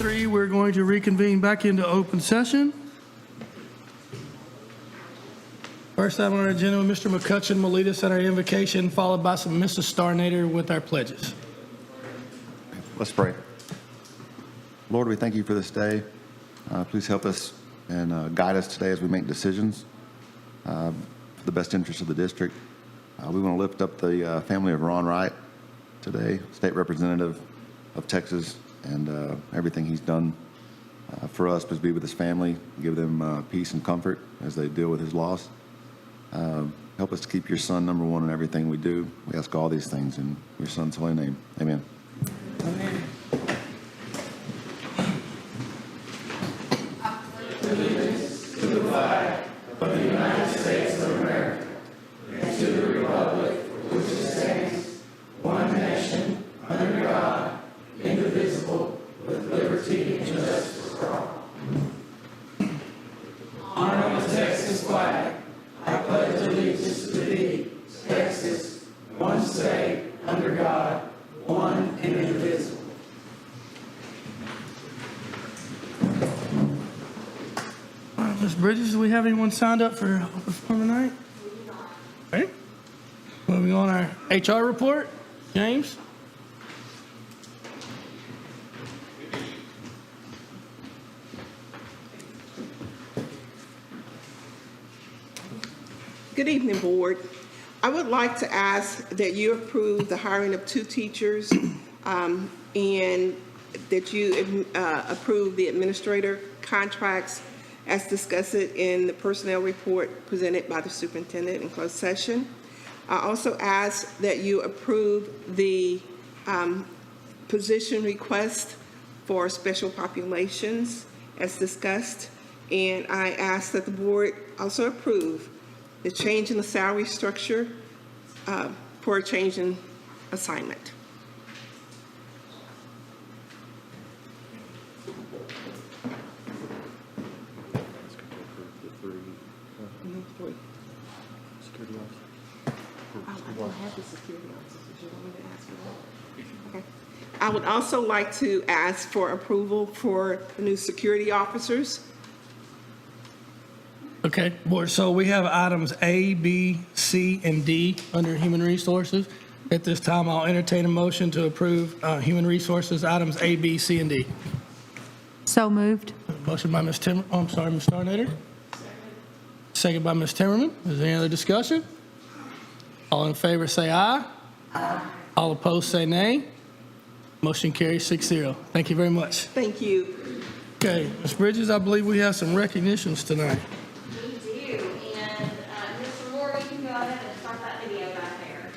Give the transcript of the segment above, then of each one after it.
3, we're going to reconvene back into open session. First item on our agenda, Mr. McCutcheon will lead us at our invocation, followed by some Mrs. Starnader with our pledges. Let's pray. Lord, we thank you for this day. Please help us and guide us today as we make decisions for the best interest of the district. We want to lift up the family of Ron Wright today, state representative of Texas, and everything he's done for us. Please be with his family, give them peace and comfort as they deal with his loss. Help us to keep your son number one in everything we do. We ask all these things in your son's holy name. Amen. Amen. Allegiance to the flag of the United States of America and to the republic for which it stands, one nation, under God, indivisible, with liberty and justice for all. Honor the Texas flag. I pledge allegiance to thee, Texas, one state, under God, one and indivisible. Ms. Bridges, do we have anyone signed up for open forum tonight? Okay. Moving on, our HR report. James? Good evening, Board. I would like to ask that you approve the hiring of 2 teachers and that you approve the administrator contracts as discussed in the personnel report presented by the superintendent in closed session. I also ask that you approve the position request for special populations as discussed. And I ask that the board also approve the change in the salary structure for a change in assignment. I don't have the security officers. Did you want me to ask for that? Okay. I would also like to ask for approval for the new security officers. Okay, Board, so we have items A, B, C, and D under Human Resources. At this time, I'll entertain a motion to approve Human Resources items A, B, C, and D. So moved. Motion by Ms. Ms. Starnader. Second by Ms. Timmerman. Is there any other discussion? All in favor say aye. Aye. All opposed say nay. Motion carries 6-0. Thank you very much. Thank you. Okay, Ms. Bridges, I believe we have some recognitions tonight. We do, and Mr. Moore, you can go ahead and start that video back there.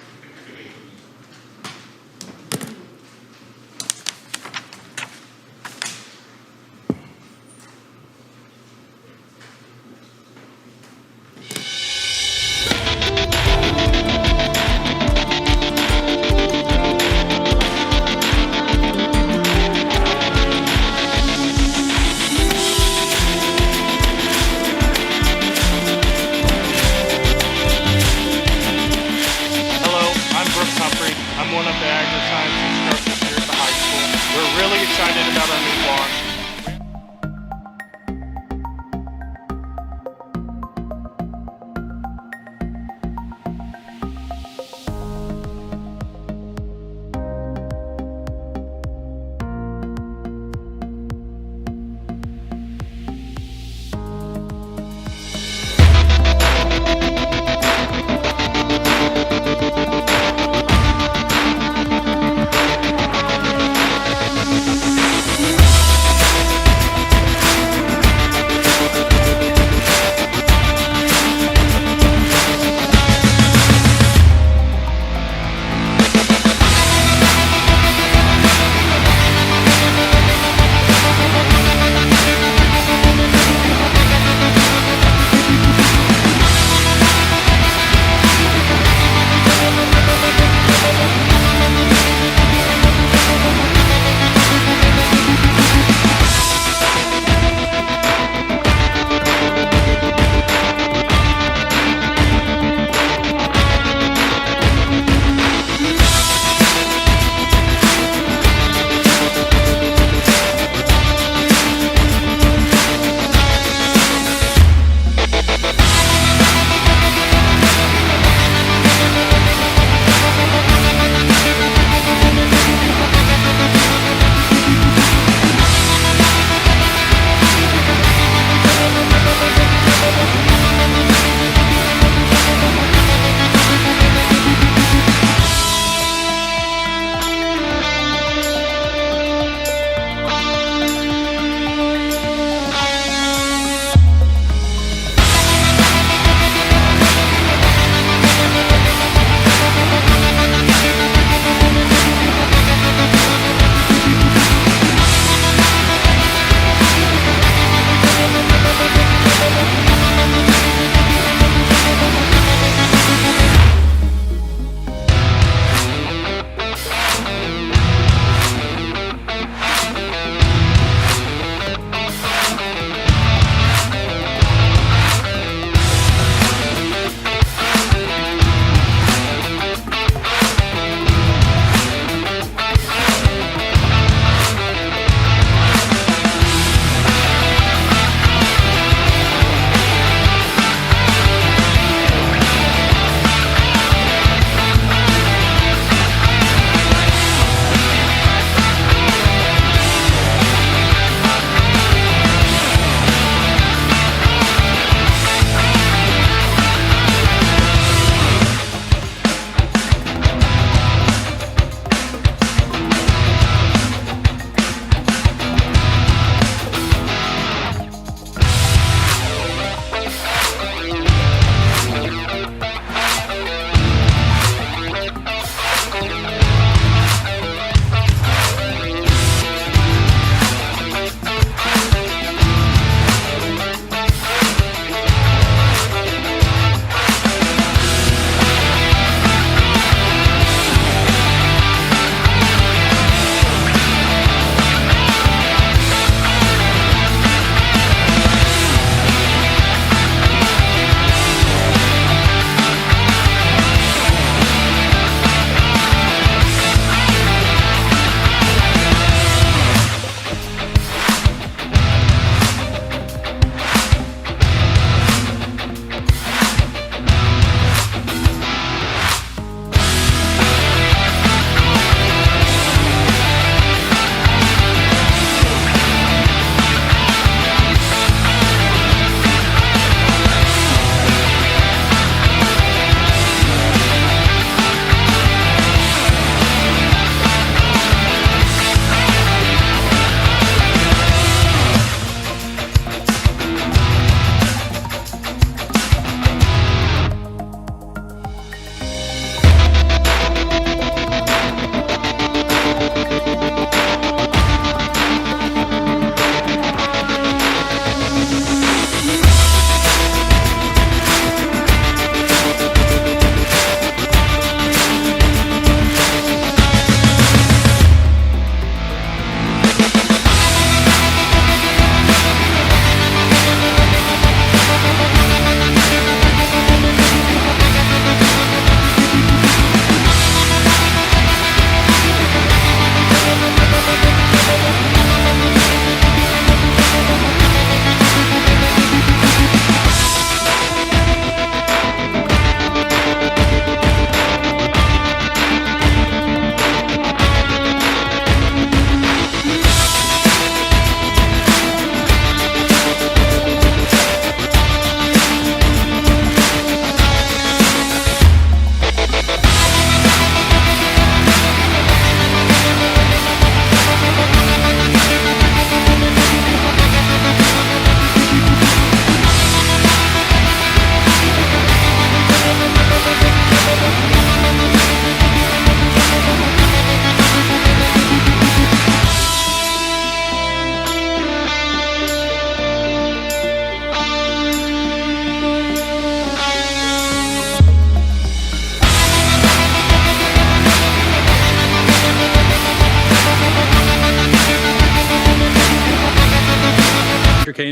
I'm one of the agri-science instructors here at the high school. We're really excited about our new launch.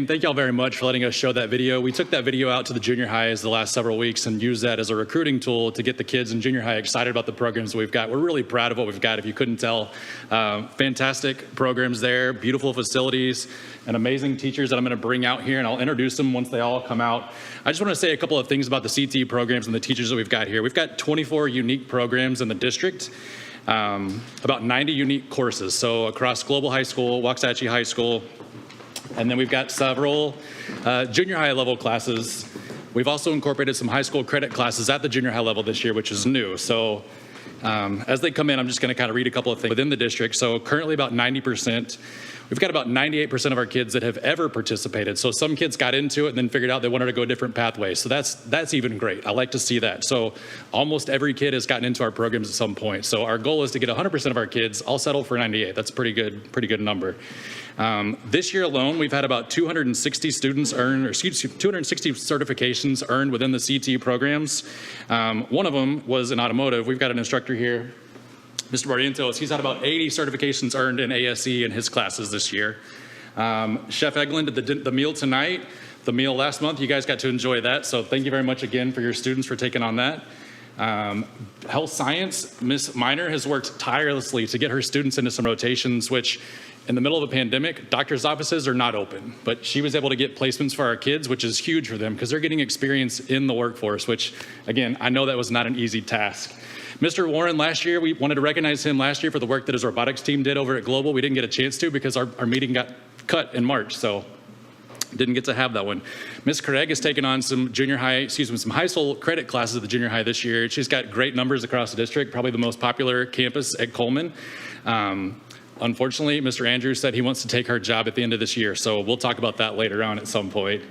thank y'all very much for letting us show that video. We took that video out to the junior highs the last several weeks and used that as a recruiting tool to get the kids in junior high excited about the programs we've got. We're really proud of what we've got, if you couldn't tell. Fantastic programs there, beautiful facilities, and amazing teachers that I'm going to bring out here, and I'll introduce them once they all come out. I just want to say a couple of things about the CTE programs and the teachers that we've got here. We've got 24 unique programs in the district. About 90 unique courses, so across Global High School, Waxahachie High School, and then we've got several junior high level classes. We've also incorporated some high school credit classes at the junior high level this year, which is new. So as they come in, I'm just going to kind of read a couple of things within the district. So currently about 90%. We've got about 98% of our kids that have ever participated. So some kids got into it and then figured out they wanted to go a different pathway. So that's even great. I like to see that. So almost every kid has gotten into our programs at some point. So our goal is to get 100% of our kids. I'll settle for 98. That's a pretty good number. This year alone, we've had about 260 students earn, or 260 certifications earned within the CTE programs. One of them was in automotive. We've got an instructor here, Mr. Barrientos. He's had about 80 certifications earned in ASE in his classes this year. Chef Eglin did the meal tonight. The meal last month, you guys got to enjoy that. So thank you very much again for your students for taking on that. Health science, Miss Miner has worked tirelessly to get her students into some rotations, which in the middle of a pandemic, doctor's offices are not open, but she was able to get placements for our kids, which is huge for them because they're getting experience in the workforce, which again, I know that was not an easy task. Mr. Warren, last year, we wanted to recognize him last year for the work that his robotics team did over at Global. We didn't get a chance to because our meeting got cut in March, so didn't get to have that one. Ms. Craig has taken on some some high school credit classes at the junior high this year. She's got great numbers across the district, probably the most popular campus at Coleman. Unfortunately, Mr. Andrews said he wants to take her job at the end of this year, so we'll talk about that later on at some point.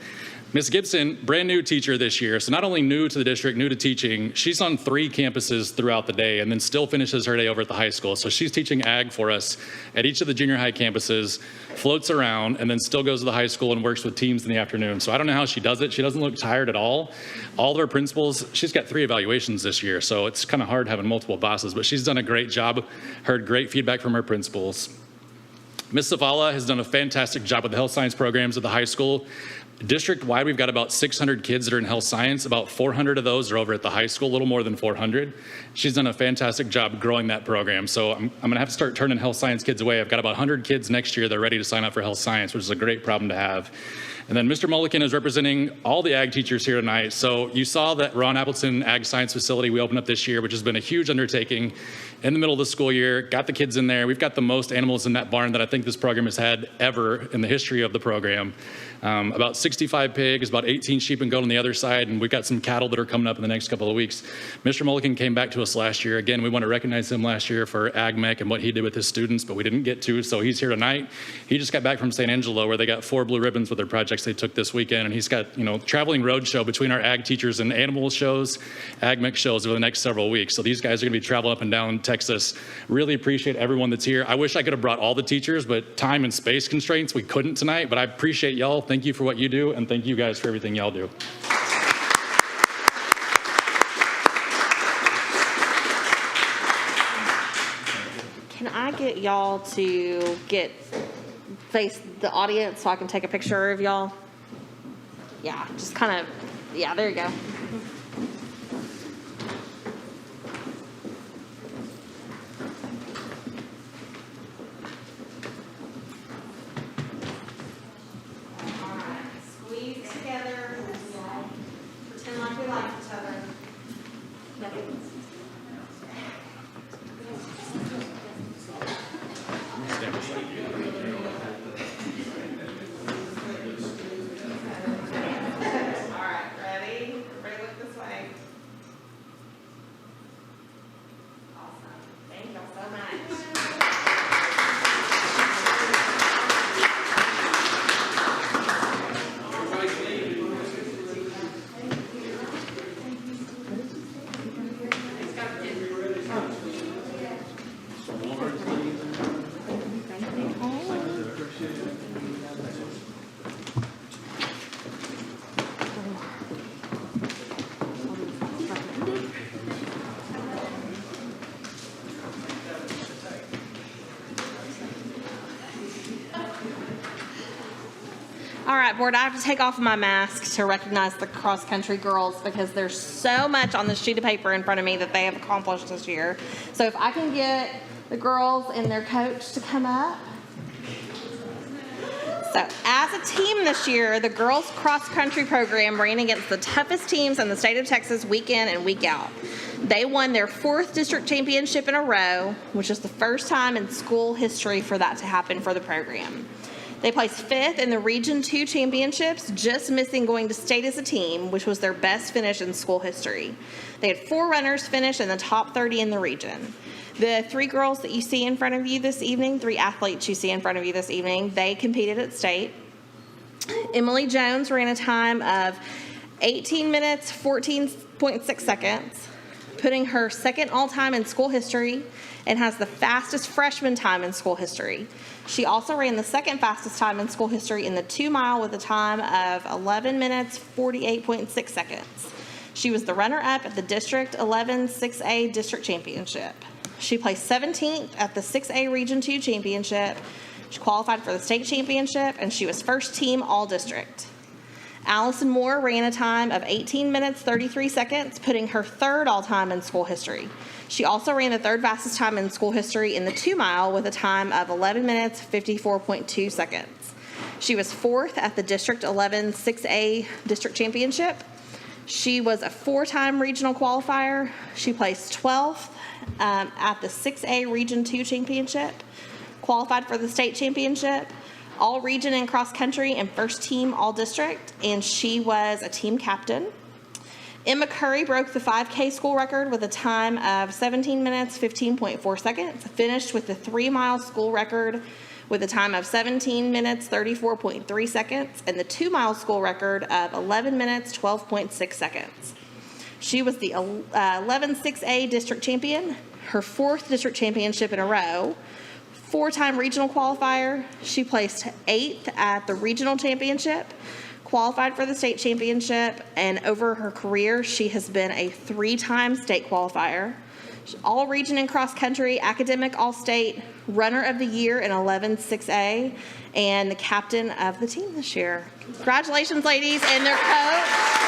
Ms. Gibson, brand new teacher this year, so not only new to the district, new to teaching, she's on 3 campuses throughout the day and then still finishes her day over at the high school. So she's teaching ag for us at each of the junior high campuses, floats around, and then still goes to the high school and works with teams in the afternoon. So I don't know how she does it. She doesn't look tired at all. All of her principals, she's got 3 evaluations this year, so it's kind of hard having multiple bosses, but she's done a great job, heard great feedback from her principals. Ms. Zavala has done a fantastic job with the health science programs at the high school. District-wide, we've got about 600 kids that are in health science. About 400 of those are over at the high school, a little more than 400. She's done a fantastic job growing that program. So I'm going to have to start turning health science kids away. I've got about 100 kids next year that are ready to sign up for health science, which is a great problem to have. And then Mr. Mulliken is representing all the ag teachers here tonight. So you saw that Ron Appleton Ag Science Facility we opened up this year, which has been a huge undertaking in the middle of the school year. Got the kids in there. We've got the most animals in that barn that I think this program has had ever in the history of the program. About 65 pigs, about 18 sheep and goat on the other side, and we've got some cattle that are coming up in the next couple of weeks. Mr. Mulliken came back to us last year. Again, we want to recognize him last year for AgMech and what he did with his students, but we didn't get to, so he's here tonight. He just got back from St. Angelo, where they got 4 blue ribbons with their projects they took this weekend, and he's got, traveling road show between our ag teachers and animal shows, AgMech shows over the next several weeks. So these guys are going to be traveling up and down Texas. Really appreciate everyone that's here. I wish I could have brought all the teachers, but time and space constraints, we couldn't tonight, but I appreciate y'all. Thank you for what you do, and thank you guys for everything y'all do. Can I get y'all to face the audience so I can take a picture of y'all? Yeah, just kind of, yeah, there you go. Squeeze together. Pretend like we like each other. All right, ready? Everybody look this right, board, I have to take off my mask to recognize the cross-country girls because there's so much on this sheet of paper in front of me that they have accomplished this year. So if I can get the girls and their coach to come up. So as a team this year, the girls cross-country program ran against the toughest teams in the state of Texas week in and week out. They won their 4th district championship in a row, which is the first time in school history for that to happen for the program. They placed 5th in the Region 2 championships, just missing going to state as a team, which was their best finish in school history. They had 4 runners finish in the top 30 in the region. The 3 girls that you see in front of you this evening, 3 athletes you see in front of you this evening, they competed at state. Emily Jones ran a time of 18 minutes, 14.6 seconds, putting her 2nd all-time in school history and has the fastest freshman time in school history. She also ran the 2nd fastest time in school history in the 2-mile with a time of 11 minutes, 48.6 seconds. She was the runner-up at the District 11 6A District Championship. She placed 17th at the 6A Region 2 Championship. She qualified for the state championship, and she was first team all-district. Allison Moore ran a time of 18 minutes, 33 seconds, putting her 3rd all-time in school history. She also ran the 3rd fastest time in school history in the 2-mile with a time of 11 minutes, 54.2 seconds. She was 4th at the District 11 6A District Championship. She was a 4-time regional qualifier. She placed 12th at the 6A Region 2 Championship, qualified for the state championship, all region and cross country, and first team all district, and she was a team captain. Emma Curry broke the 5K school record with a time of 17 minutes, 15.4 seconds, finished with the 3-mile school record with a time of 17 minutes, 34.3 seconds, and the 2-mile school record of 11 minutes, 12.6 seconds. She was the 11 6A district champion, her 4th district championship in a row, 4-time regional qualifier. She placed 8th at the regional championship, qualified for the state championship, and over her career, she has been a 3-time state qualifier. All region and cross country, academic all-state, runner of the year in 11 6A, and the captain of the team this year. Congratulations, ladies, and their coach.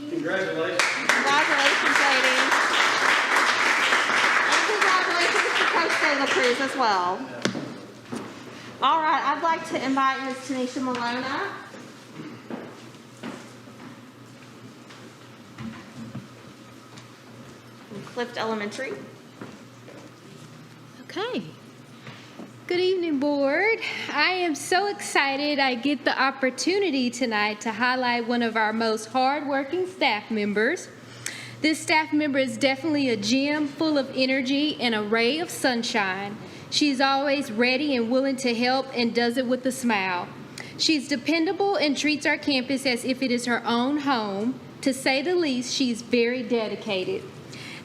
Congratulations. Congratulations, ladies. And congratulations to Coach Taylor Cruz as well. All right, I'd like to invite Ms. Tanisha Malone up. From Clift Elementary. Okay. Good evening, board. I am so excited I get the opportunity tonight to highlight one of our most hardworking staff members. This staff member is definitely a gem full of energy and a ray of sunshine. She's always ready and willing to help and does it with a smile. She's dependable and treats our campus as if it is her own home. To say the least, she's very dedicated.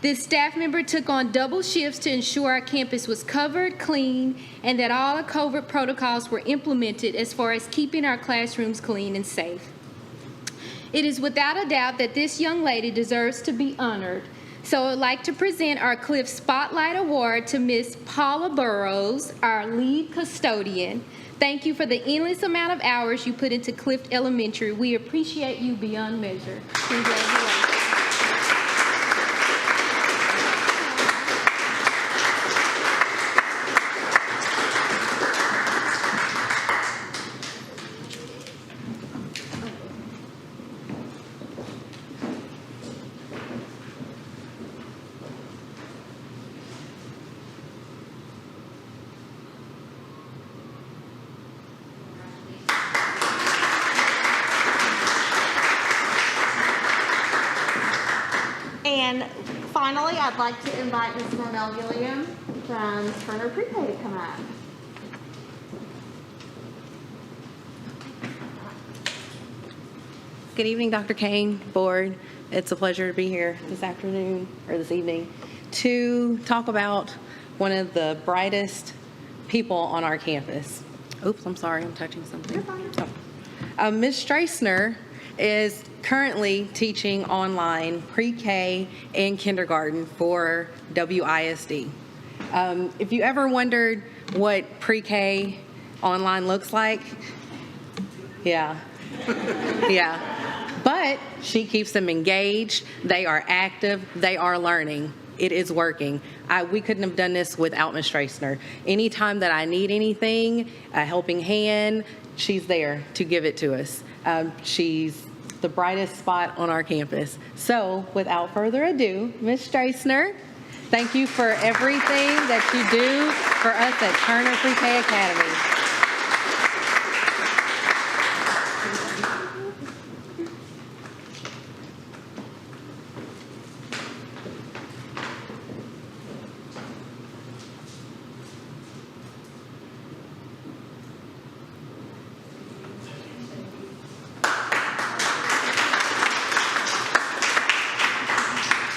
This staff member took on double shifts to ensure our campus was covered, clean, and that all the COVID protocols were implemented as far as keeping our classrooms clean and safe. It is without a doubt that this young lady deserves to be honored. So I'd like to present our Cliff Spotlight Award to Miss Paula Burrows, our lead custodian. Thank you for the endless amount of hours you put into Clift Elementary. We appreciate you beyond measure. Congratulations. And finally, I'd like to invite Ms. Normel Gilliam from Turner Prepay to come up. Good evening, Dr. Kane, board. It's a pleasure to be here this afternoon, or this evening, to talk about one of the brightest people on our campus. Oops, I'm sorry, I'm touching something. Ms. Streisner is currently teaching online pre-K and kindergarten for WISD. If you ever wondered what pre-K online looks like, yeah. But she keeps them engaged, they are active, they are learning. It is working. We couldn't have done this without Ms. Streisner. Anytime that I need anything, a helping hand, she's there to give it to us. She's the brightest spot on our campus. So without further ado, Ms. Streisner, thank you for everything that you do for us at Turner Pre-K Academy.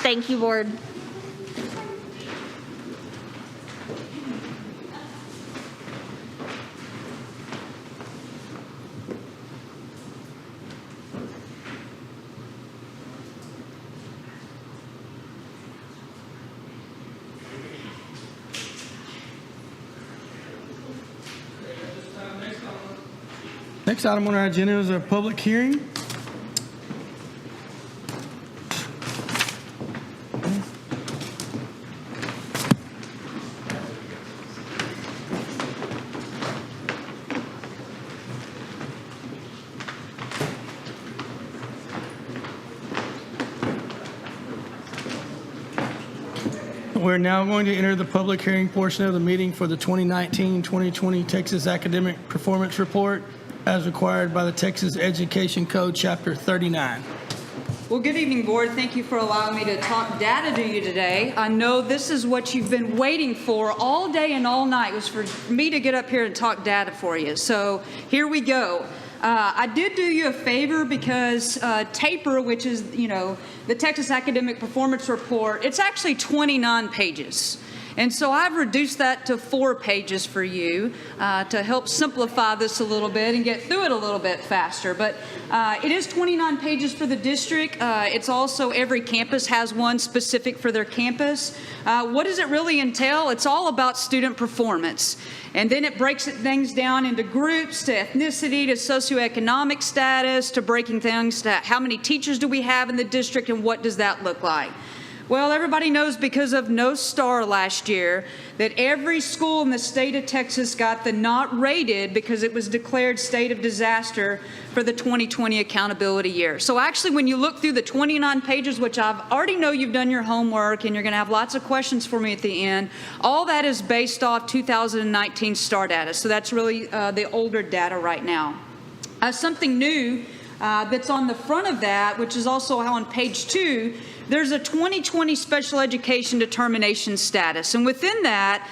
Thank you, board. Next item on our agenda is our public hearing. We're now going to enter the public hearing portion of the meeting for the 2019-2020 Texas Academic Performance Report as required by the Texas Education Code, Chapter 39. Well, good evening, board. Thank you for allowing me to talk data to you today. I know this is what you've been waiting for all day and all night, was for me to get up here and talk data for you. So here we go. I did do you a favor because TAPER, which is, the Texas Academic Performance Report, it's actually 29 pages. And so I've reduced that to 4 pages for you to help simplify this a little bit and get through it a little bit faster. But it is 29 pages for the district. It's also every campus has one specific for their campus. What does it really entail? It's all about student performance. And then it breaks things down into groups, to ethnicity, to socioeconomic status, to breaking things to how many teachers do we have in the district and what does that look like. Well, everybody knows because of No Star last year that every school in the state of Texas got the not rated because it was declared state of disaster for the 2020 accountability year. So actually, when you look through the 29 pages, which I already know you've done your homework and you're going to have lots of questions for me at the end, all that is based off 2019 STAR data. So that's really the older data right now. Something new that's on the front of that, which is also on page 2, there's a 2020 special education determination status. And within that,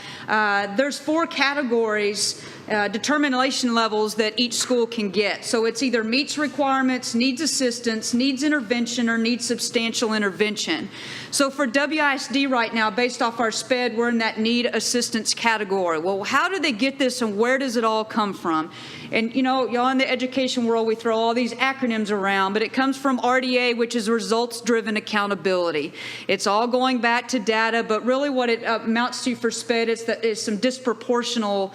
there's 4 categories, determination levels that each school can get. So it's either meets requirements, needs assistance, needs intervention, or needs substantial intervention. So for WISD right now, based off our SPED, we're in that need assistance category. Well, how do they get this and where does it all come from? And y'all in the education world, we throw all these acronyms around, but it comes from RDA, which is results-driven accountability. It's all going back to data, but really what it amounts to for SPED is some disproportional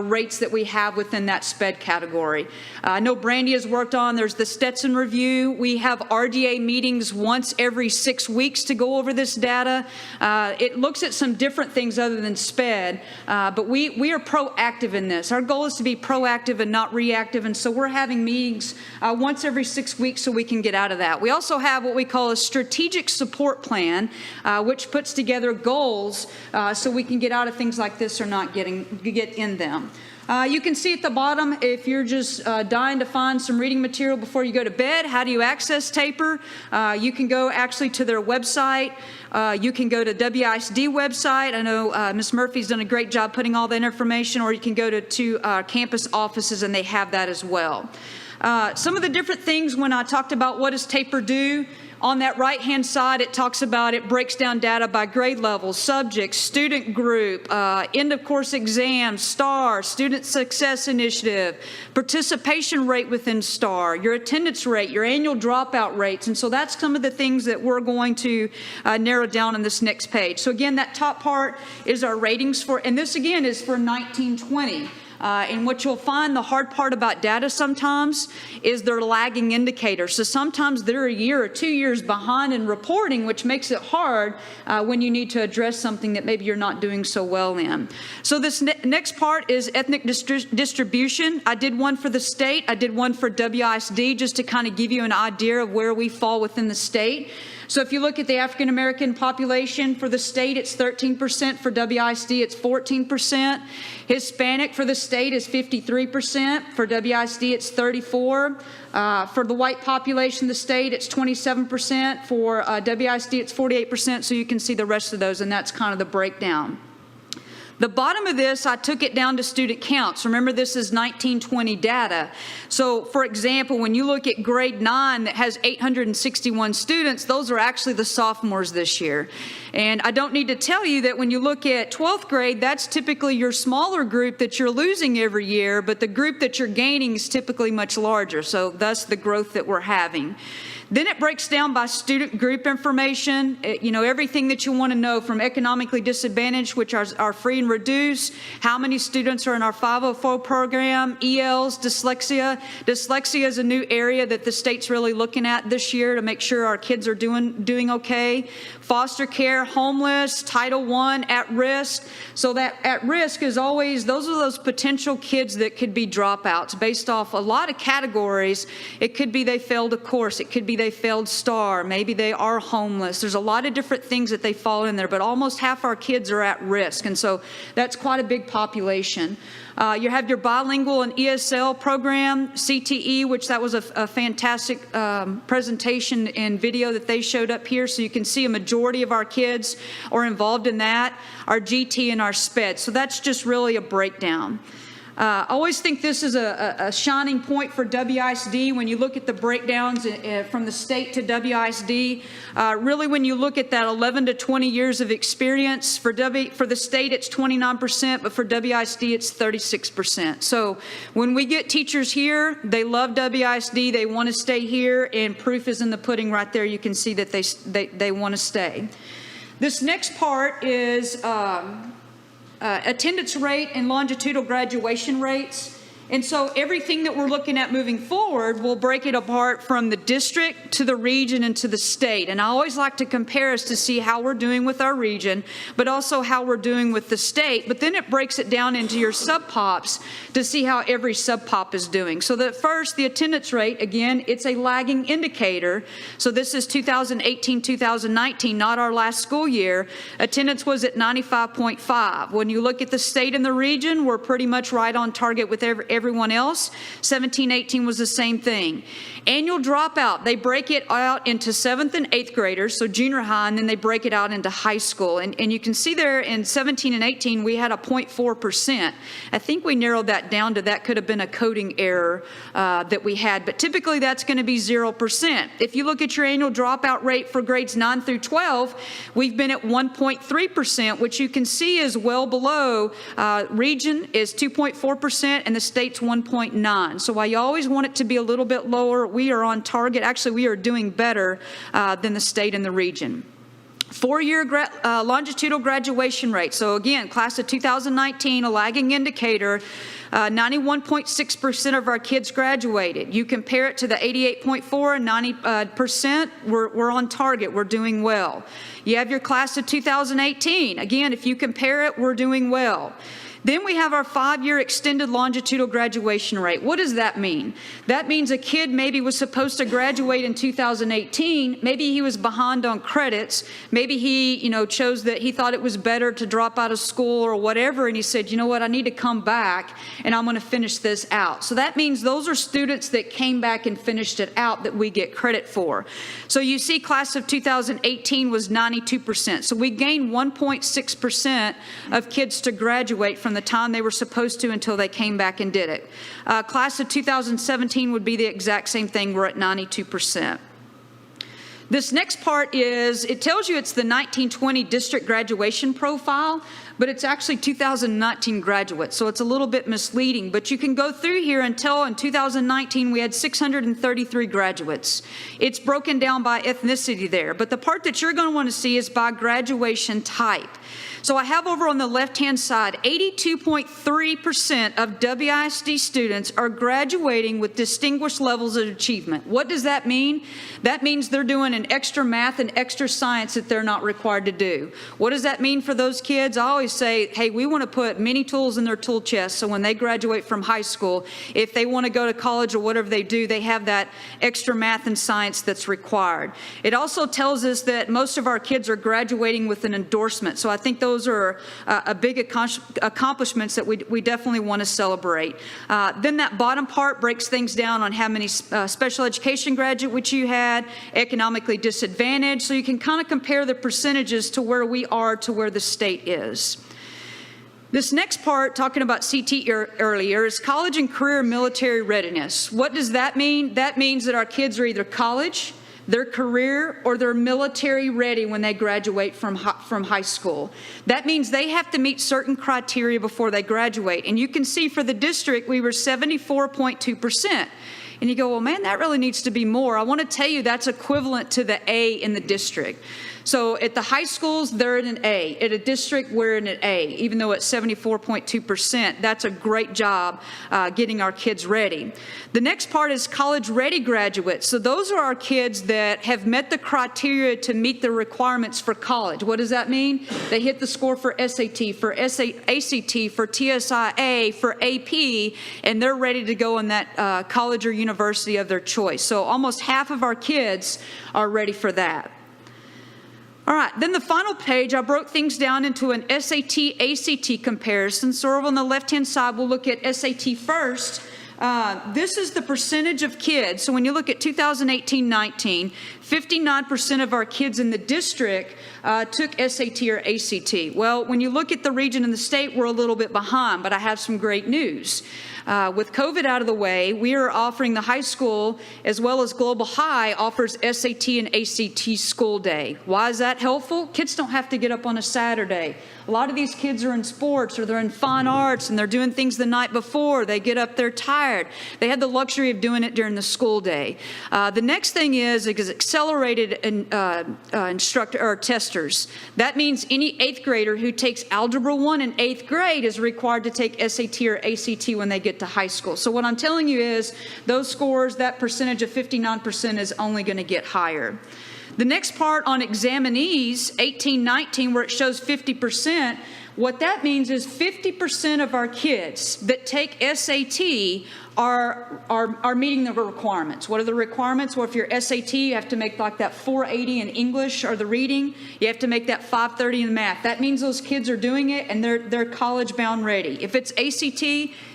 rates that we have within that SPED category. I know Brandy has worked on, there's the Stetson review. We have RDA meetings once every 6 weeks to go over this data. It looks at some different things other than SPED, but we are proactive in this. Our goal is to be proactive and not reactive, and so we're having meetings once every 6 weeks so we can get out of that. We also have what we call a strategic support plan, which puts together goals so we can get out of things like this or not get in them. You can see at the bottom, if you're just dying to find some reading material before you go to bed, how do you access TAPER? You can go actually to their website. You can go to WISD website. I know Ms. Murphy's done a great job putting all that information, or you can go to campus offices and they have that as well. Some of the different things when I talked about what does TAPER do, On that right-hand side, it talks about, it breaks down data by grade level, subjects, student group, end-of-course exams, STAR, Student Success Initiative, participation rate within STAR, your attendance rate, your annual dropout rates. And so that's some of the things that we're going to narrow down on this next page. So again, that top part is our ratings for, and this again is for 1920. And what you'll find, the hard part about data sometimes is they're lagging indicators. So sometimes they're a year or 2 years behind in reporting, which makes it hard when you need to address something that maybe you're not doing so well in. So this next part is ethnic distribution. I did one for the state. I did one for WISD just to kind of give you an idea of where we fall within the state. So if you look at the African American population for the state, it's 13%. For WISD, it's 14%. Hispanic for the state is 53%. For WISD, it's 34%. For the white population of the state, it's 27%. For WISD, it's 48%. So you can see the rest of those, and that's kind of the breakdown. The bottom of this, I took it down to student counts. Remember, this is 1920 data. So, for example, when you look at grade 9 that has 861 students, those are actually the sophomores this year. And I don't need to tell you that when you look at 12th grade, that's typically your smaller group that you're losing every year, but the group that you're gaining is typically much larger. So thus the growth that we're having. Then it breaks down by student group information, everything that you want to know from economically disadvantaged, which are free and reduced, how many students are in our 504 program, ELs, dyslexia. Dyslexia is a new area that the state's really looking at this year to make sure our kids are doing okay. Foster care, homeless, Title I, at risk. So that at risk is always, those are those potential kids that could be dropouts based off a lot of categories. It could be they failed a course. It could be they failed STAR, maybe they are homeless. There's a lot of different things that they fall in there, but almost half our kids are at risk, and so that's quite a big population. You have your bilingual and ESL program, CTE, which that was a fantastic presentation and video that they showed up here, so you can see a majority of our kids are involved in that, our GT and our SPED. So that's just really a breakdown. I always think this is a shining point for WISD when you look at the breakdowns from the state to WISD. Really, when you look at that 11 to 20 years of experience, for the state it's 29%, but for WISD it's 36%. So when we get teachers here, they love WISD, they want to stay here, and proof is in the pudding right there. You can see that they want to stay. This next part is attendance rate and longitudinal graduation rates. And so everything that we're looking at moving forward, we'll break it apart from the district to the region and to the state. And I always like to compare us to see how we're doing with our region, but also how we're doing with the state. But then it breaks it down into your sub-pops to see how every sub-pop is doing. So the first, the attendance rate, again, it's a lagging indicator. So this is 2018-2019, not our last school year. Attendance was at 95.5. When you look at the state and the region, we're pretty much right on target with everyone else. 17-18 was the same thing. Annual dropout, they break it out into 7th and 8th graders, so junior high, and then they break it out into high school. And you can see there in 17 and 18, we had a 0.4%. I think we narrowed that down to that could have been a coding error that we had, but typically that's going to be 0%. If you look at your annual dropout rate for grades 9 through 12, we've been at 1.3%, which you can see is well below. Region is 2.4%, and the state's 1.9. So while you always want it to be a little bit lower, we are on target. Actually, we are doing better than the state and the region. 4-year longitudinal graduation rate. So again, class of 2019, a lagging indicator, 91.6% of our kids graduated. You compare it to the 88.4 and 90%, we're on target, we're doing well. You have your class of 2018. Again, if you compare it, we're doing well. Then we have our 5-year extended longitudinal graduation rate. What does that mean? That means a kid maybe was supposed to graduate in 2018. Maybe he was behind on credits. Maybe he, chose that he thought it was better to drop out of school or whatever, and he said, you know what, I need to come back and I'm going to finish this out. So that means those are students that came back and finished it out that we get credit for. So you see class of 2018 was 92%. So we gained 1.6% of kids to graduate from the time they were supposed to until they came back and did it. Class of 2017 would be the exact same thing. We're at 92%. This next part is, it tells you it's the 1920 district graduation profile, but it's actually 2019 graduates, so it's a little bit misleading. But you can go through here and tell in 2019 we had 633 graduates. It's broken down by ethnicity there, but the part that you're going to want to see is by graduation type. So I have over on the left-hand side, 82.3% of WISD students are graduating with distinguished levels of achievement. What does that mean? That means they're doing an extra math and extra science that they're not required to do. What does that mean for those kids? I always say, hey, we want to put many tools in their tool chest so when they graduate from high school, if they want to go to college or whatever they do, they have that extra math and science that's required. It also tells us that most of our kids are graduating with an endorsement. So I think those are a big accomplishments that we definitely want to celebrate. Then that bottom part breaks things down on how many special education graduates you had, economically disadvantaged, so you can kind of compare the percentages to where we are to where the state is. This next part, talking about CT earlier, is college and career military readiness. What does that mean? That means that our kids are either college, their career, or they're military ready when they graduate from high school. That means they have to meet certain criteria before they graduate. And you can see for the district, we were 74.2%. And you go, well, man, that really needs to be more. I want to tell you that's equivalent to the A in the district. So at the high schools, they're at an A. At a district, we're in an A. Even though it's 74.2%, that's a great job getting our kids ready. The next part is college-ready graduates. So those are our kids that have met the criteria to meet the requirements for college. What does that mean? They hit the score for SAT, for ACT, for TSIA, for AP, and they're ready to go in that college or university of their choice. So almost half of our kids are ready for that. All right, then the final page, I broke things down into an SAT-ACT comparison. So over on the left-hand side, we'll look at SAT first. This is the percentage of kids. So when you look at 2018-19, 59% of our kids in the district took SAT or ACT. Well, when you look at the region and the state, we're a little bit behind, but I have some great news. With COVID out of the way, we are offering the high school as well as Global High offers SAT and ACT school day. Why is that helpful? Kids don't have to get up on a Saturday. A lot of these kids are in sports or they're in fine arts and they're doing things the night before. They get up, they're tired. They had the luxury of doing it during the school day. The next thing is accelerated instructor or testers. That means any 8th grader who takes Algebra 1 in 8th grade is required to take SAT or ACT when they get to high school. So what I'm telling you is those scores, that percentage of 59% is only going to get higher. The next part on examinees, 18-19, where it shows 50%, what that means is 50% of our kids that take SAT are meeting the requirements. What are the requirements? Well, if you're SAT, you have to make like that 480 in English or the reading. You have to make that 530 in math. That means those kids are doing it and they're college-bound ready. If it's ACT,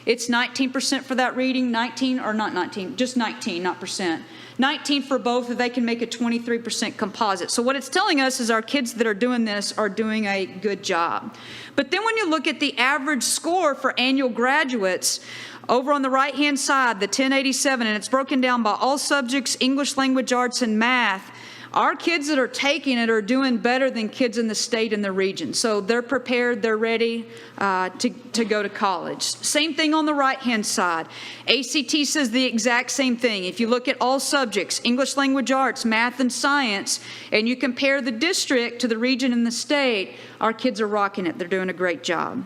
it's 19% for that reading, 19, or not 19, just 19, not percent. 19 for both, if they can make a 23% composite. So what it's telling us is our kids that are doing this are doing a good job. But then when you look at the average score for annual graduates, over on the right-hand side, the 1087, and it's broken down by all subjects, English, language arts, and math, our kids that are taking it are doing better than kids in the state and the region. So they're prepared, they're ready to go to college. Same thing on the right-hand side. ACT says the exact same thing. If you look at all subjects, English, language arts, math, and science, and you compare the district to the region and the state, our kids are rocking it. They're doing a great job.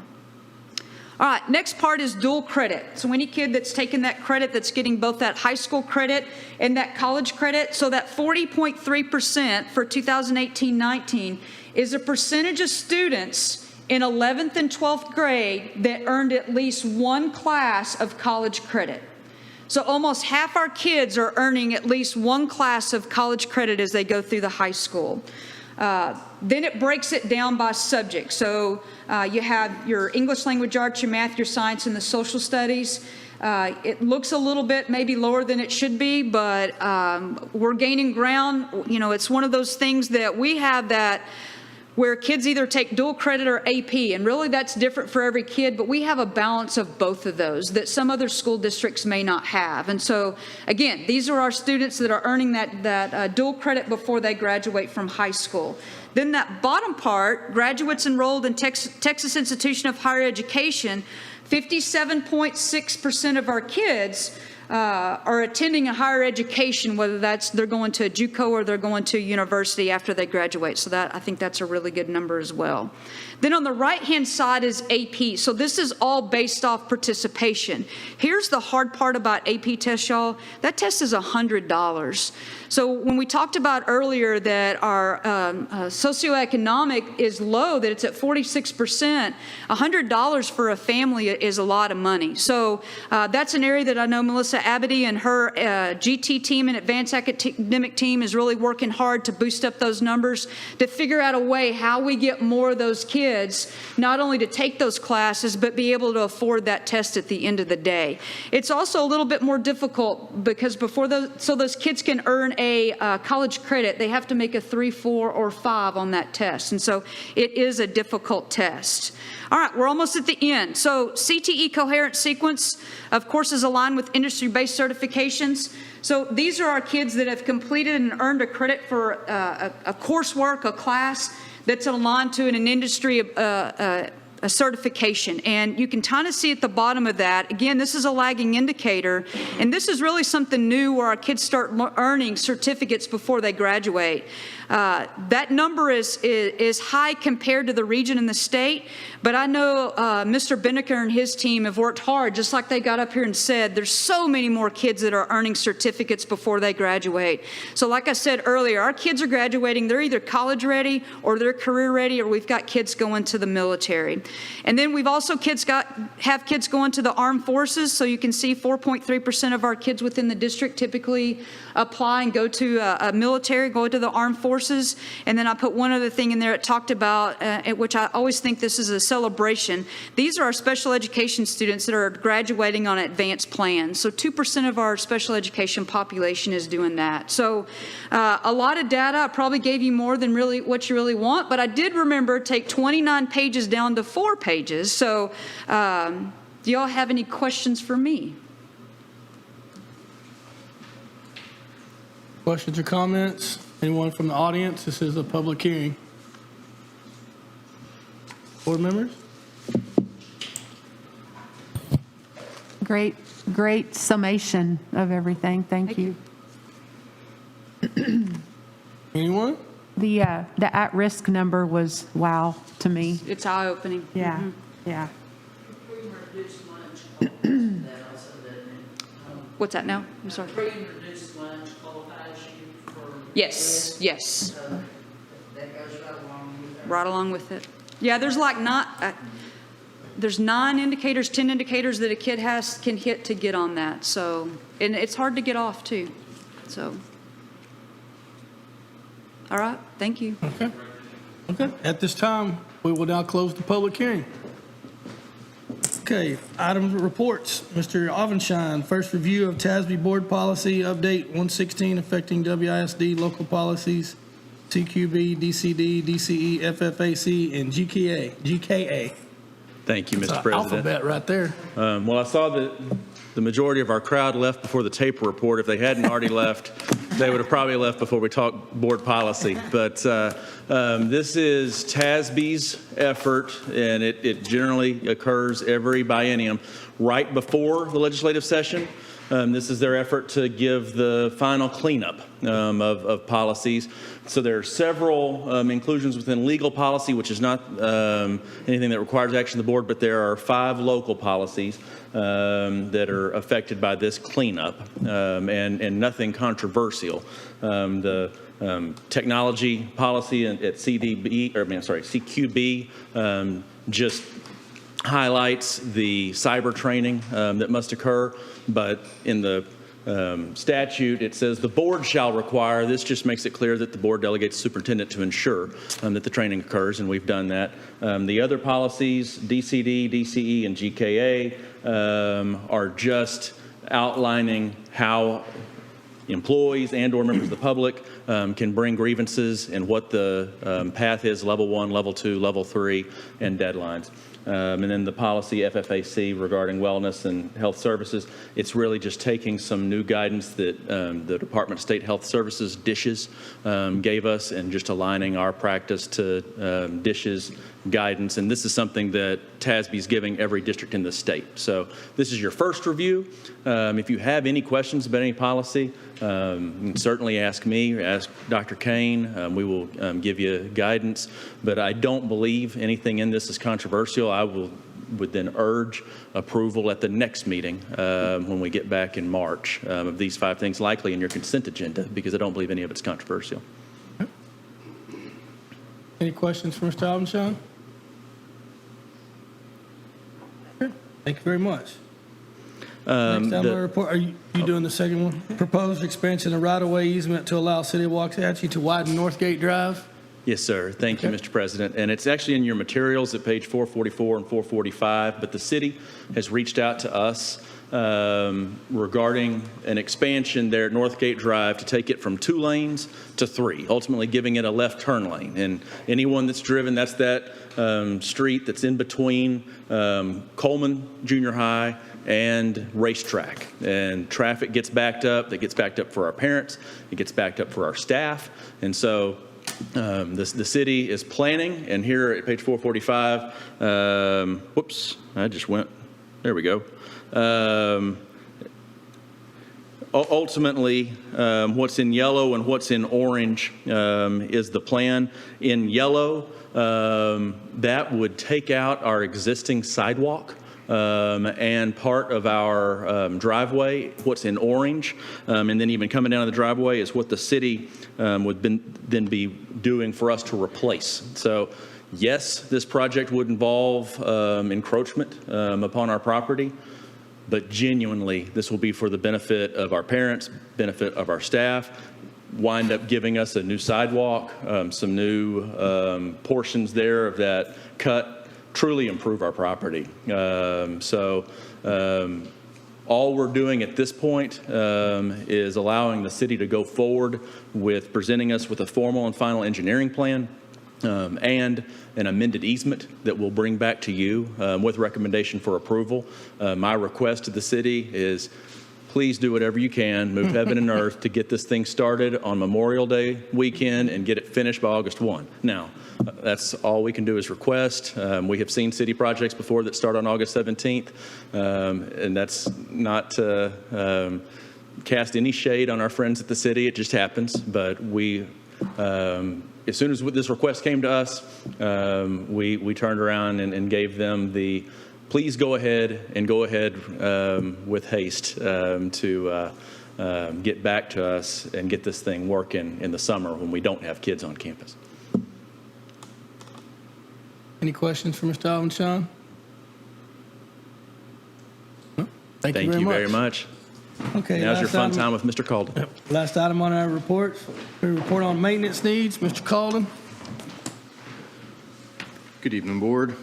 All right, next part is dual credit. So any kid that's taking that credit that's getting both that high school credit and that college credit, so that 40.3% for 2018-19 is a percentage of students in 11th and 12th grade that earned at least one class of college credit. So almost half our kids are earning at least one class of college credit as they go through the high school. Then it breaks it down by subject. So you have your English, language arts, your math, your science, and the social studies. It looks a little bit maybe lower than it should be, but we're gaining ground. You know, it's one of those things that we have that where kids either take dual credit or AP, and really that's different for every kid, but we have a balance of both of those that some other school districts may not have. And so, again, these are our students that are earning that dual credit before they graduate from high school. Then that bottom part, graduates enrolled in Texas Institution of Higher Education, 57.6% of our kids are attending a higher education, whether they're going to a JUCO or they're going to a university after they graduate. So I think that's a really good number as well. Then on the right-hand side is AP. So this is all based off participation. Here's the hard part about AP test, y'all. That test is $100. So when we talked about earlier that our socioeconomic is low, that it's at 46%, $100 for a family is a lot of money. So that's an area that I know Melissa Abity and her GT team and advanced academic team is really working hard to boost up those numbers, to figure out a way how we get more of those kids not only to take those classes, but be able to afford that test at the end of the day. It's also a little bit more difficult because so those kids can earn a college credit, they have to make a 3, 4, or 5 on that test. And so it is a difficult test. All right, we're almost at the end. So CTE coherent sequence, of course, is aligned with industry-based certifications. So these are our kids that have completed and earned a credit for a coursework, a class that's aligned to an industry a certification. And you can kind of see at the bottom of that, again, this is a lagging indicator, and this is really something new where our kids start earning certificates before they graduate. That number is high compared to the region and the state, but I know Mr. Binnicker and his team have worked hard, just like they got up here and said, there's so many more kids that are earning certificates before they graduate. So like I said earlier, our kids are graduating, they're either college ready or they're career ready, or we've got kids going to the military. And then we've also have kids going to the armed forces, so you can see 4.3% of our kids within the district typically apply and go to a military, go to the armed forces. And then I put one other thing in there it talked about, which I always think this is a celebration. These are our special education students that are graduating on advanced plans. So 2% of our special education population is doing that. So a lot of data. I probably gave you more than really what you really want, but I did remember take 29 pages down to 4 pages. So do y'all have any questions for me? Questions or comments? Anyone from the audience? This is a public hearing. Board members? Great summation of everything. Thank you. Anyone? The at-risk number was wow to me. It's eye-opening. Yeah, Mm-hmm. yeah. What's that now? I'm sorry. Reintroduced lunch qualifies you for. Yes, yes. That goes right along with that. Right along with it. Yeah, there's like there's 9 indicators, 10 indicators that a kid can hit to get on that. So, and it's hard to get off too. So, all right, thank you. Okay. Okay. At this time, we will now close the public hearing. Okay, items reports. Mr. Avenshine, first review of TASB board policy update 116 affecting WISD local policies, CQB, DCD, DCE, FFAC, and GKA. Thank you, It's Mr. an President. alphabet right there. Well, I saw that the majority of our crowd left before the tape report. If they hadn't already left, they would have probably left before we talked board policy. But this is TASB's effort, and it generally occurs every biennium right before the legislative session. This is their effort to give the final cleanup of policies. So there are several inclusions within legal policy, which is not anything that requires action of the board, but there are 5 local policies that are affected by this cleanup, and nothing controversial. The technology policy at CQB just highlights the cyber training that must occur, but in the statute, it says the board shall require. This just makes it clear that the board delegates the superintendent to ensure that the training occurs, and we've done that. The other policies, DCD, DCE, and GKA, are just outlining how employees and/or members of the public can bring grievances and what the path is, level 1, level 2, level 3, and deadlines. And then the policy FFAC regarding wellness and health services, it's really just taking some new guidance that the Department of State Health Services, DSHS, gave us and just aligning our practice to DSHS guidance. And this is something that TASB is giving every district in the state. So this is your first review. If you have any questions about any policy, you can certainly ask me or ask Dr. Kane. We will give you guidance, but I don't believe anything in this is controversial. I would then urge approval at the next meeting when we get back in March of these 5 things, likely in your consent agenda, because I don't believe any of it's controversial. Any questions for Mr. Alvin? Okay, thank you very much. Next item on the report, are you doing the second one? Proposed expansion of right-of-way easement to allow City of Waxahachie to widen Northgate Drive. Yes, sir. Thank you, Mr. President. And it's actually in your materials at page 444 and 445, but the city has reached out to us regarding an expansion there at Northgate Drive to take it from 2 lanes to 3, ultimately giving it a left turn lane. And anyone that's driven, that's that street that's in between Coleman Junior High and Racetrack. And traffic gets backed up. It gets backed up for our parents. It gets backed up for our staff. And so the city is planning, and here at page 445, whoops, I just went, there we go. Ultimately, what's in yellow and what's in orange is the plan. In yellow, that would take out our existing sidewalk and part of our driveway. What's in orange, and then even coming down the driveway is what the city would then be doing for us to replace. So yes, this project would involve encroachment upon our property, but genuinely this will be for the benefit of our parents, benefit of our staff, wind up giving us a new sidewalk, some new portions there of that cut, truly improve our property. All we're doing at this point is allowing the city to go forward with presenting us with a formal and final engineering plan and an amended easement that we'll bring back to you with recommendation for approval. My request to the city is please do whatever you can, move heaven and earth to get this thing started on Memorial Day weekend and get it finished by August 1. Now, that's all we can do is request. We have seen city projects before that start on August 17th, and that's not to cast any shade on our friends at the city. It just happens. But we, as soon as this request came to us, we turned around and gave them the please go ahead with haste to get back to us and get this thing working in the summer when we don't have kids on campus. Any questions for Mr. Alvin Sean? No? Thank you very much. Okay. Now's your fun time with Mr. Calden. Yep. Last item on our report, we report on maintenance needs. Mr. Calden. Good evening, Board.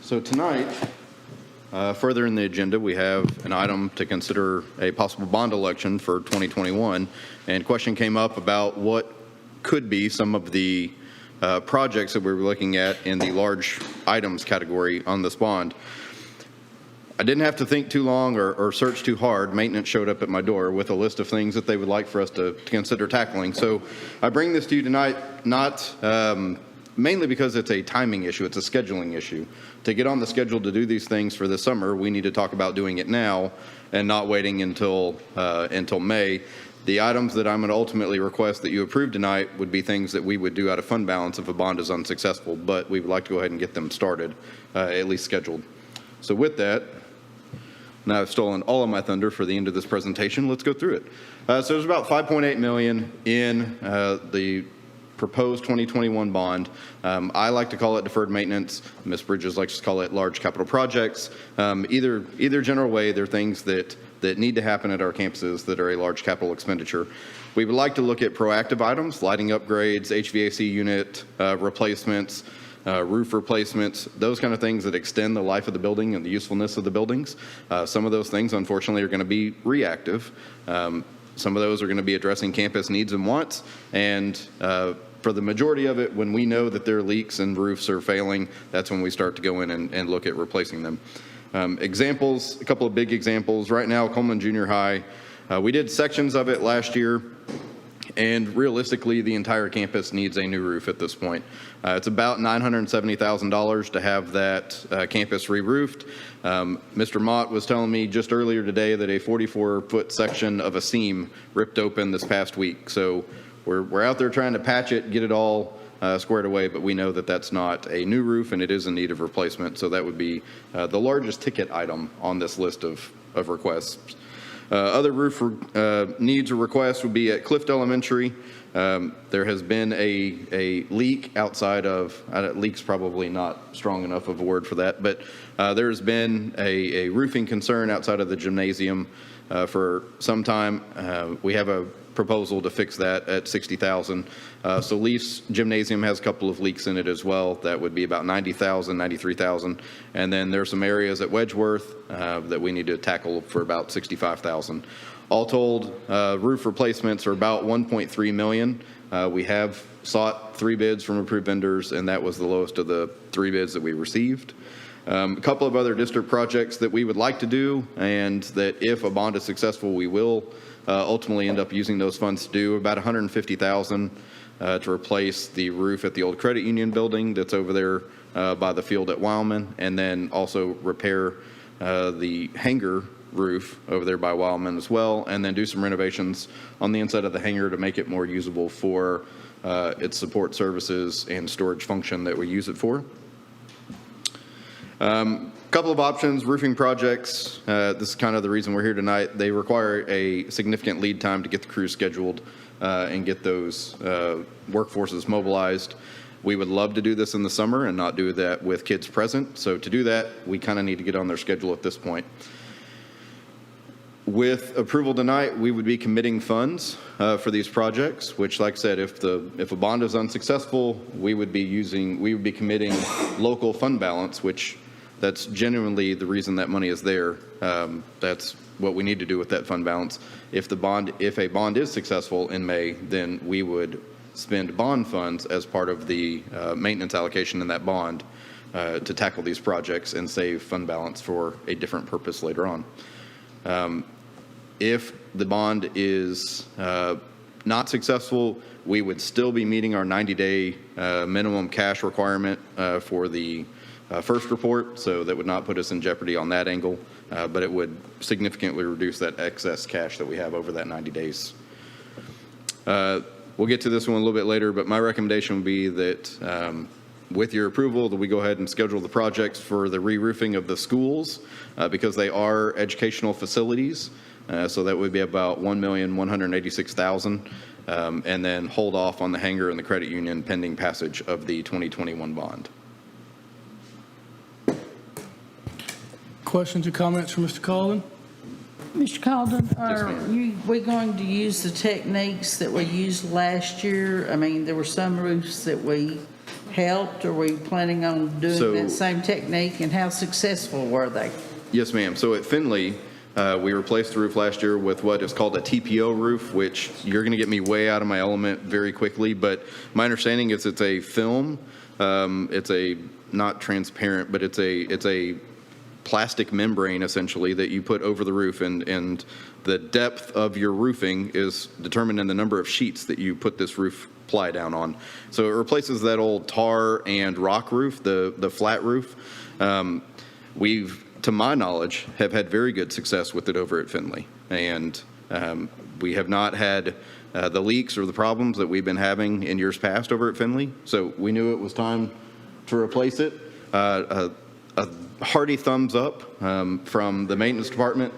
So tonight, further in the agenda, we have an item to consider a possible bond election for 2021. And question came up about what could be some of the projects that we were looking at in the large items category on this bond. I didn't have to think too long or search too hard. Maintenance showed up at my door with a list of things that they would like for us to consider tackling. So I bring this to you tonight not mainly because it's a timing issue, it's a scheduling issue. To get on the schedule to do these things for this summer, we need to talk about doing it now and not waiting until May. The items that I'm going to ultimately request that you approve tonight would be things that we would do out of fund balance if a bond is unsuccessful, but we would like to go ahead and get them started, at least scheduled. So with that, now I've stolen all of my thunder for the end of this presentation. Let's go through it. So there's about $5.8 million in the proposed 2021 bond. I like to call it deferred maintenance. Ms. Bridges likes to call it large capital projects. Either general way, they're things that need to happen at our campuses that are a large capital expenditure. We would like to look at proactive items, lighting upgrades, HVAC unit replacements, roof replacements, those kind of things that extend the life of the building and the usefulness of the buildings. Some of those things, unfortunately, are going to be reactive. Some of those are going to be addressing campus needs and wants. And for the majority of it, when we know that there are leaks and roofs are failing, that's when we start to go in and look at replacing them. Examples, a couple of big examples. Right now, Coleman Junior High, we did sections of it last year. And realistically, the entire campus needs a new roof at this point. It's about $970,000 to have that campus re-roofed. Mr. Mott was telling me just earlier today that a 44-foot section of a seam ripped open this past week. So we're out there trying to patch it, get it all squared away, but we know that that's not a new roof and it is in need of replacement. So that would be the largest ticket item on this list of requests. Other roof needs or requests would be at Clift Elementary. There has been a leak outside of, leak's probably not strong enough of a word for that, but there's been a roofing concern outside of the gymnasium for some time. We have a proposal to fix that at $60,000. So Leaf's gymnasium has a couple of leaks in it as well. That would be about $90,000, $93,000. And then there's some areas at Wedgeworth that we need to tackle for about $65,000. All told, roof replacements are about $1.3 million. We have sought 3 bids from approved vendors, and that was the lowest of the 3 bids that we received. A couple of other district projects that we would like to do, and that if a bond is successful, we will ultimately end up using those funds to do about $150,000 to replace the roof at the old credit union building that's over there by the field at Wildman, and then also repair the hangar roof over there by Wildman as well, and then do some renovations on the inside of the hangar to make it more usable for its support services and storage function that we use it for. Couple of options, roofing projects. This is kind of the reason we're here tonight. They require a significant lead time to get the crews scheduled and get those workforces mobilized. We would love to do this in the summer and not do that with kids present. So to do that, we kind of need to get on their schedule at this point. With approval tonight, we would be committing funds for these projects, which, like I said, if a bond is unsuccessful, we would be committing local fund balance, which that's genuinely the reason that money is there. That's what we need to do with that fund balance. If a bond is successful in May, then we would spend bond funds as part of the maintenance allocation in that bond to tackle these projects and save fund balance for a different purpose later on. If the bond is not successful, we would still be meeting our 90-day minimum cash requirement for the first report, so that would not put us in jeopardy on that angle, but it would significantly reduce that excess cash that we have over that 90 days. We'll get to this one a little bit later, but my recommendation would be that with your approval, that we go ahead and schedule the projects for the re-roofing of the schools because they are educational facilities. So that would be about $1,186,000, and then hold off on the hangar and the credit union pending passage of the 2021 bond. Questions or comments from Mr. Calden? Mr. Calden, are ma'am. we going to use the techniques that we used last year? I mean, there were some roofs that we helped. Are we planning on doing that same technique, and how successful were they? Yes, ma'am. So at Findlay, we replaced the roof last year with what is called a TPO roof, which you're going to get me way out of my element very quickly, but my understanding is it's a film. It's a not transparent, but it's a plastic membrane essentially that you put over the roof, and the depth of your roofing is determined in the number of sheets that you put this roof ply down on. So it replaces that old tar and rock roof, the flat roof. We've, to my knowledge, have had very good success with it over at Findlay, and we have not had the leaks or the problems that we've been having in years past over at Findlay. So we knew it was time to replace it. A hearty thumbs up from the maintenance department.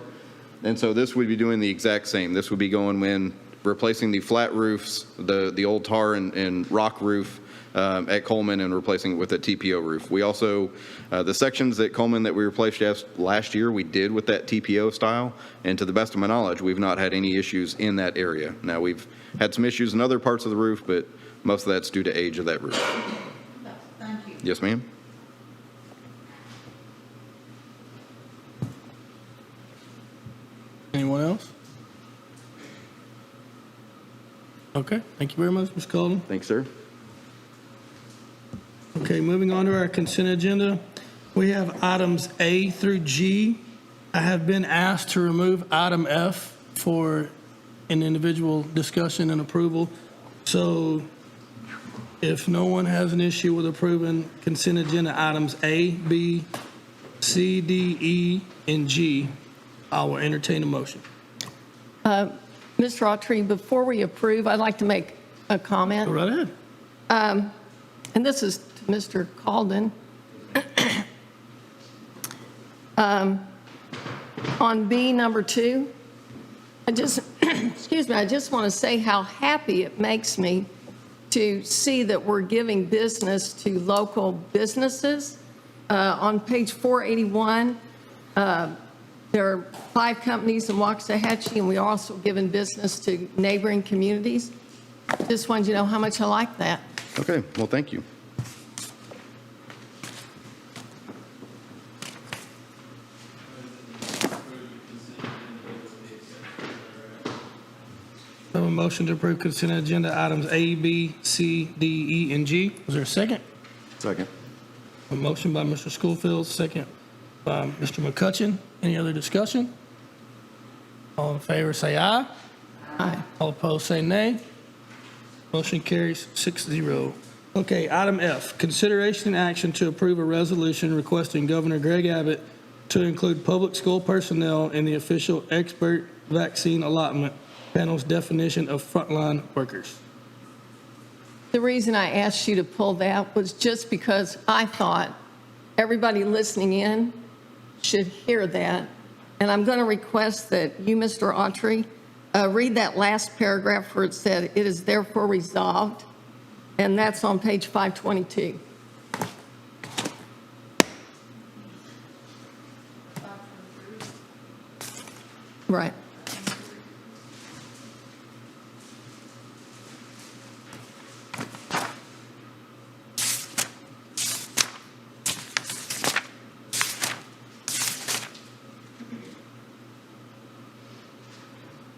And so this would be doing the exact same. This would be going when replacing the flat roofs, the old tar and rock roof at Coleman, and replacing it with a TPO roof. We also, the sections at Coleman that we replaced last year, we did with that TPO style. And to the best of my knowledge, we've not had any issues in that area. Now, we've had some issues in other parts of the roof, but most of that's due to age of that roof. Thank you. Yes, ma'am. Anyone else? Okay, thank you very much, Ms. Colden. Thanks, sir. Okay, moving on to our consent agenda. We have items A through G. I have been asked to remove item F for an individual discussion and approval. So if no one has an issue with approving consent agenda items A, B, C, D, E, and G, I will entertain a motion. Mr. Autry, before we approve, I'd like to make a comment. Go right ahead. And this is to Mr. Calden. On B number 2, I just, excuse me, I just want to say how happy it makes me to see that we're giving business to local businesses. On page 481, there are 5 companies in Waxahachie, and we are also giving business to neighboring communities. Just wanted you to know how much I like that. Okay, well, thank you. I have a motion to approve consent agenda items A, B, C, D, E, and G. Is there a second? Second. A motion by Mr. Schofield, second by Mr. McCutcheon. Any other discussion? All in favor, say aye. Aye. All opposed, say nay. Motion carries 6-0. Okay, item F, consideration and action to approve a resolution requesting Governor Greg Abbott to include public school personnel in the official expert vaccine allotment panel's definition of frontline workers. The reason I asked you to pull that was just because I thought everybody listening in should hear that. And I'm going to request that you, Mr. Autry, read that last paragraph where it said, "It is therefore resolved," and that's on page 522. Right.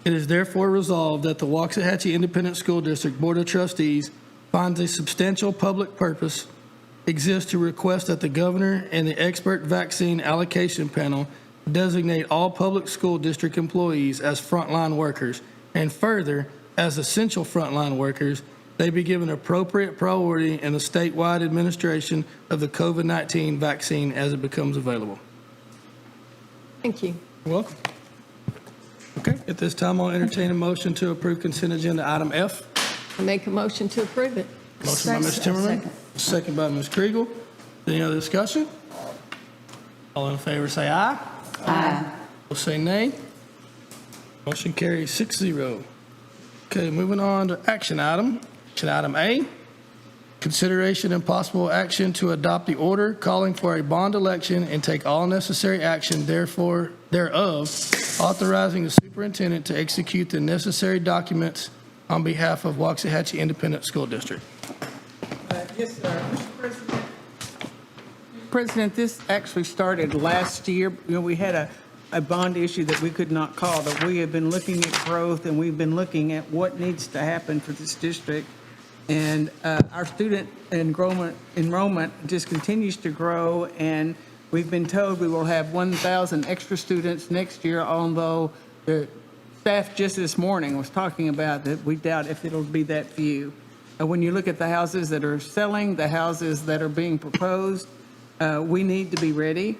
It is therefore resolved that the Waxahachie Independent School District Board of Trustees finds a substantial public purpose exists to request that the governor and the expert vaccine allocation panel designate all public school district employees as frontline workers, and further, as essential frontline workers, they be given appropriate priority in the statewide administration of the COVID-19 vaccine as it becomes available. Thank you. You're welcome. Okay, at this time, I'll entertain a motion to approve consent agenda item F. I make a motion to approve it. Motion by Ms. Timmerman, second by Ms. Kriegel. Any other discussion? All in favor, say aye. Aye. Will say nay. Motion carries 6-0. Okay, moving on to action item. Action item A, consideration and possible action to adopt the order calling for a bond election and take all necessary action thereof, authorizing the superintendent to execute the necessary documents on behalf of Waxahachie Independent School District. Yes, sir. Mr. President, this actually started last year. You know, we had a bond issue that we could not call, but we have been looking at growth, and we've been looking at what needs to happen for this district. And our student enrollment just continues to grow, and we've been told we will have 1,000 extra students next year, although the staff just this morning was talking about that we doubt if it'll be that few. When you look at the houses that are selling, the houses that are being proposed, we need to be ready.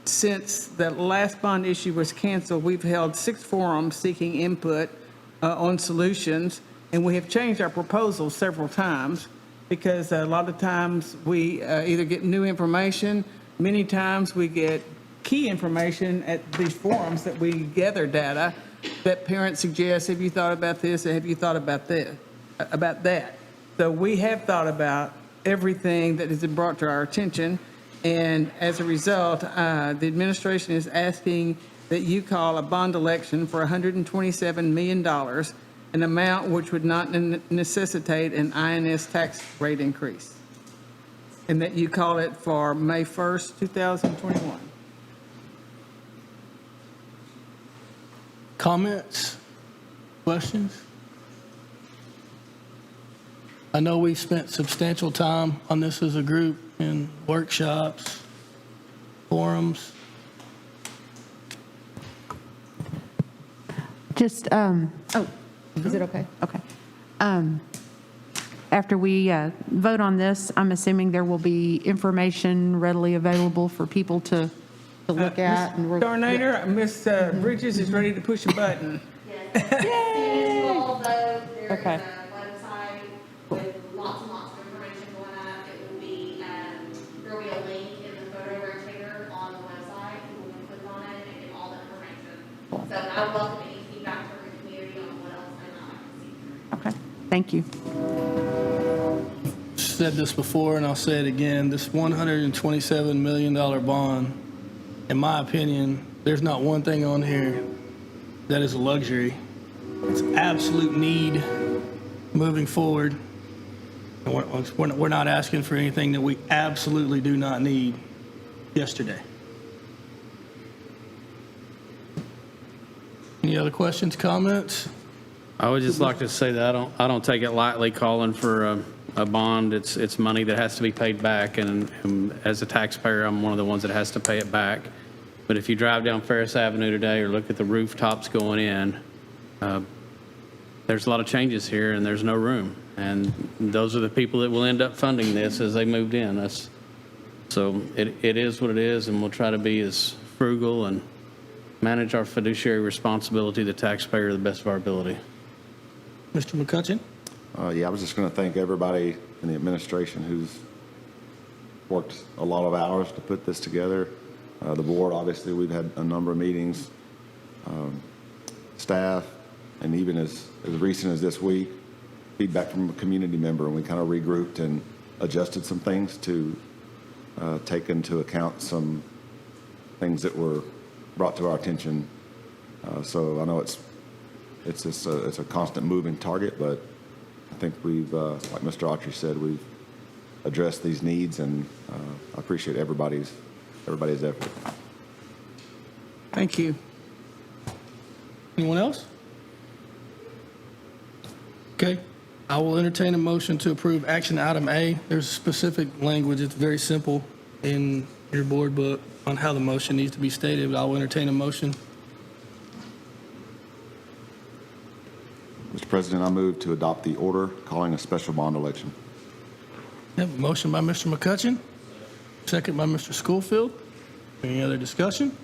Since the last bond issue was canceled, we've held 6 forums seeking input on solutions, and we have changed our proposals several times because a lot of times we either get new information, many times we get key information at these forums that we gather data that parents suggest, have you thought about this, or have you thought about this, about that? So we have thought about everything that has been brought to our attention, and as a result, the administration is asking that you call a bond election for $127 million, an amount which would not necessitate an INS tax rate increase. and that you call it for May 1st, 2021. Comments? Questions? I know we've spent substantial time on this as a group in workshops, forums. Just, is it okay? Okay. After we vote on this, I'm assuming there will be information readily available for people to look at. And we're- Darnator, Ms. Bridges is ready to push a button. Okay. Website with lots and lots of information going up. It will be, there'll be a link in the photo rotator on the website. People can click on it and get all the information. So I welcome any feedback from the community on what else they might like to see. Okay, thank you. Said this before and I'll say it again, this $127 million bond, in my opinion, there's not one thing on here that is a luxury. It's absolute need moving forward. And we're not asking for anything that we absolutely do not need yesterday. Any other questions, comments? I would just like to say that I don't take it lightly calling for a bond. It's money that has to be paid back, and as a taxpayer, I'm one of the ones that has to pay it back. But if you drive down Ferris Avenue today or look at the rooftops going in, there's a lot of changes here, and there's no room. And those are the people that will end up funding this as they moved in. So it is what it is, and we'll try to be as frugal and manage our fiduciary responsibility to the taxpayer to the best of our ability. Mr. McCutcheon? Yeah, I was just going to thank everybody in the administration who's worked a lot of hours to put this together. The board, obviously, we've had a number of meetings, staff, and even as recent as this week, feedback from a community member, and we kind of regrouped and adjusted some things to take into account some things that were brought to our attention. So I know it's a constant moving target, but I think we've, like Mr. Autry said, we've addressed these needs, and I appreciate everybody's effort. Thank you. Anyone else? Okay. I will entertain a motion to approve action item A. There's specific language. It's very simple in your board book on how the motion needs to be stated, but I will entertain a motion. Mr. President, I move to adopt the order calling a special bond election. I have a motion by Mr. McCutcheon, second by Mr. Schofield. Any other discussion?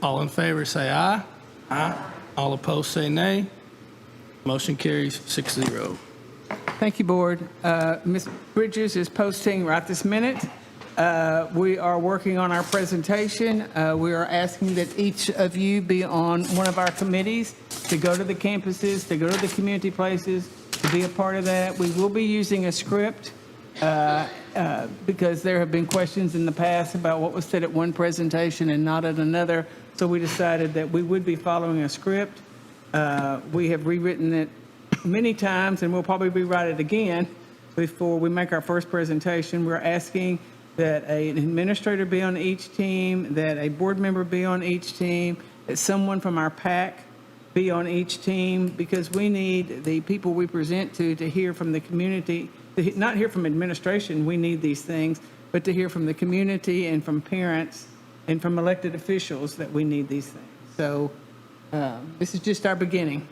All in favor say aye. Aye. All opposed say nay. Motion carries 6-0. Thank you, Board. Ms. Bridges is posting right this minute. We are working on our presentation. We are asking that each of you be on one of our committees to go to the campuses, to go to the community places, to be a part of that. We will be using a script because there have been questions in the past about what was said at one presentation and not at another. So we decided that we would be following a script. We have rewritten it many times, and we'll probably rewrite it again before we make our first presentation. We're asking that an administrator be on each team, that a board member be on each team, that someone from our PAC be on each team, because we need the people we present to hear from the community, not hear from administration, we need these things, but to hear from the community and from parents and from elected officials that we need these things. So this is just our beginning.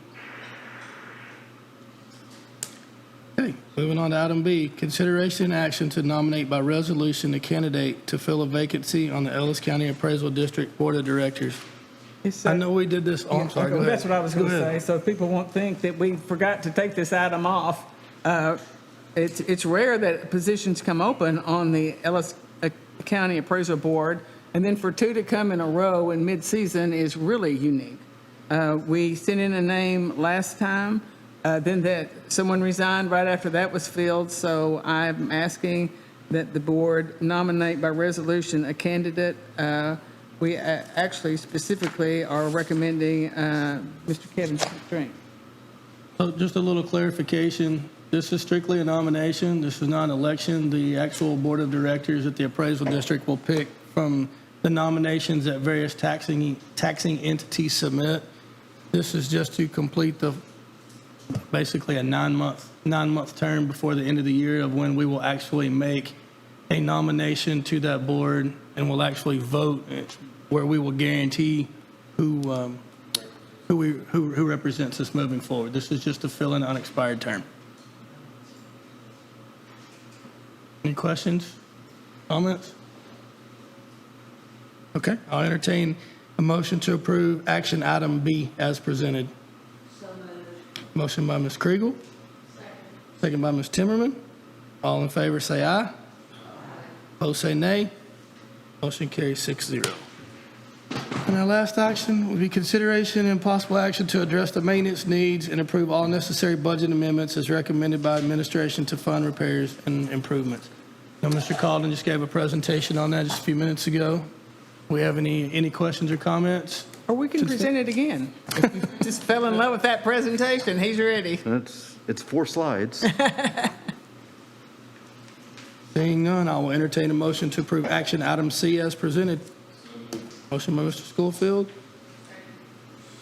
Okay, moving on to item B, consideration and action to nominate by resolution a candidate to fill a vacancy on the Ellis County Appraisal District Board of Directors. I know we did this, I'm sorry, go ahead. That's what I was going to Go say, ahead. so people won't think that we forgot to take this item off. It's rare that positions come open on the Ellis County Appraisal Board, and then for two to come in a row in mid-season is really unique. We sent in a name last time, then that someone resigned right after that was filled, so I'm asking that the board nominate by resolution a candidate. We actually specifically are recommending Mr. Kevin Strink. So just a little clarification, This is strictly a nomination. This is not an election. The actual board of directors at the appraisal district will pick from the nominations that various taxing entities submit. This is just to complete basically a nine-month term before the end of the year of when we will actually make a nomination to that board and will actually vote, where we will guarantee who represents us moving forward. This is just to fill in an unexpired term. Any questions, comments? Okay, I'll entertain a motion to approve action item B as presented. Motion by Ms. Kriegel. Second by Ms. Timmerman. All in favor, say aye. Opposed, say nay. Motion carries 6-0. And our last action would be consideration and possible action to address the maintenance needs and approve all necessary budget amendments as recommended by administration to fund repairs and improvements. Now, Mr. Calden just gave a presentation on that just a few minutes ago. We have any questions or comments? Or we can present it again. If you just fell in love with that presentation, he's ready. It's 4 slides. Seeing none, I will entertain a motion to approve action item C as presented. Motion by Mr. Schofield.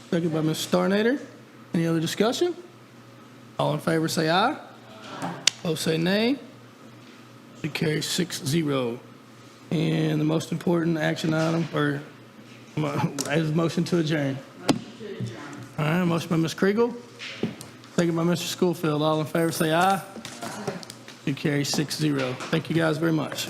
Second by Ms. Starnader. Any other discussion? All in favor say aye. Opposed say nay. It carries 6-0. And the most important action item, or is motion to adjourn. All right, motion by Ms. Kriegel. Second by Mr. Schofield. All in favor say aye. It carries 6-0. Thank you guys very much.